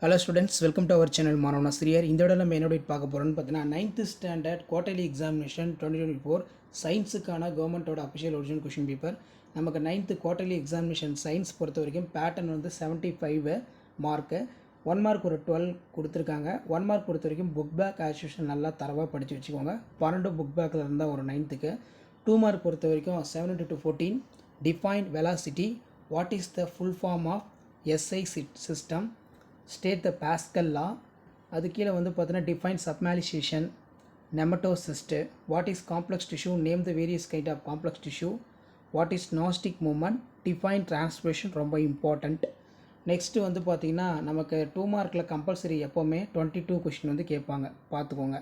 Hello students, welcome to our channel Maravana Sriyar. இந்த வீடியோல நம்ம என்ன பார்க்க போறோம்னு பார்த்தீங்கன்னா 9th ஸ்டாண்டர்ட் குவார்ட்டர்லி எக்ஸாமினேஷன் 2024 சயின்ஸுக்கான கவர்மெண்ட்டோட அஃபிஷியல் ஒரிஜினல் கொஷின் பேப்பர். நமக்கு 9th குவார்ட்டர்லி எக்ஸாமினேஷன் சயின்ஸ் பொறுத்த வரைக்கும் பேட்டர்ன் வந்து 75 மார்க்கு, 1 மார்க் ஒரு 12 கொடுத்துருக்காங்க. 1 மார்க் பொறுத்த வரைக்கும் புக் பேக் ஆஸ் யூஷுவல் நல்லா தரவாக படித்து வச்சுக்கோங்க. 12 புக் பேக்கில் இருந்தால் ஒரு 9th. 2 மார்க் பொறுத்த வரைக்கும் 7 to 14 define velocity, what is the full form of SI system, state the Pascal law. அது கீழே வந்து பார்த்தீங்கன்னா define sublimation, nematocyst, what is complex tissue, name the various kind of complex tissue, what is nastic movement, define transpiration ரொம்ப important. Next வந்து பார்த்திங்கன்னா நமக்கு 2 மார்க்கில் compulsory எப்போவுமே 22 கொஷின் வந்து கேட்பாங்க, பார்த்துக்கோங்க.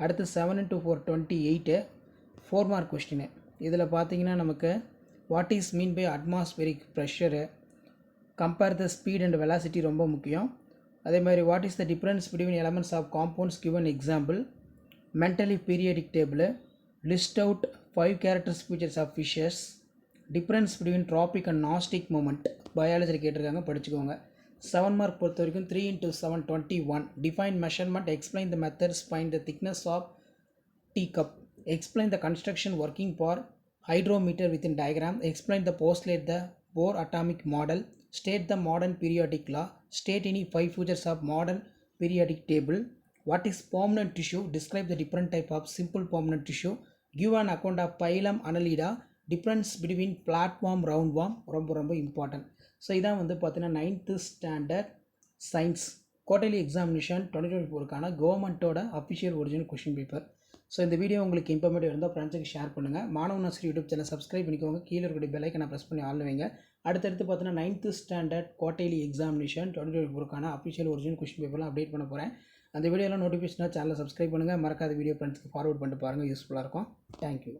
அடுத்து 7 into 4 28 4 மார்க் கொஸ்டின். இதில் பார்த்தீங்கன்னா நமக்கு what is mean by atmospheric pressure, compare the speed and velocity ரொம்ப முக்கியம். அதே மாதிரி what is the difference between elements of compounds given example, Mendeleev periodic table, list out 5 character features of fishes, difference between tropic and nastic movement பயாலஜியில் கேட்டிருக்காங்க, படிச்சுக்கோங்க. 7 mark பொறுத்த வரைக்கும் 3 into 7 21 define measurement, explain the methods, find the thickness of tea cup, explain the construction working for hydrometer within diagram, explain the postulate the Bohr atomic model, state the modern periodic law, state any 5 features of modern periodic table, what is permanent tissue, describe the different type of simple permanent tissue, give an account of phylum Annelida, difference between flatworm roundworm ரொம்ப important. So இதான் வந்து பார்த்தீங்கன்னா 9th standard science quarterly examination 2024க்கான கவர்மெண்ட்டோட official original question paper. So இந்த video உங்களுக்கு informative இருந்தால் ஃப்ரெண்ட்ஸுக்கு ஷேர் பண்ணுங்கள். மாணவன் ஆசிரியர் யூடியூப் சேனல் சப்ஸ்கிரைப் பண்ணிக்கோங்க. கீழே இருக்கக்கூடிய பெல்லைக்கனை ப்ரெஸ் பண்ணி ஆள் வைங்க. அடுத்தடுத்து பார்த்தீங்கன்னா 9th ஸ்டாண்டர்ட் குவார்ட்டர்லி எக்ஸாமினேஷன் 2024க்கான அஃபிஷியல் ஒரிஜினல் கொஷின் பேப்பர்லாம் அப்டேட் பண்ண போகிறேன். அந்த வீடியோலாம் நோட்டிஃபிகேஷனாக சேனலை சப்ஸ்கிரைப் பண்ணுங்கள். மறக்காத வீடியோ ஃப்ரெண்ட்ஸ்க்கு ஃபார்வர்ட் பண்ணிட்டு பாருங்கள், யூஸ்ஃபுல்லாக இருக்கும். தேங்க்யூ.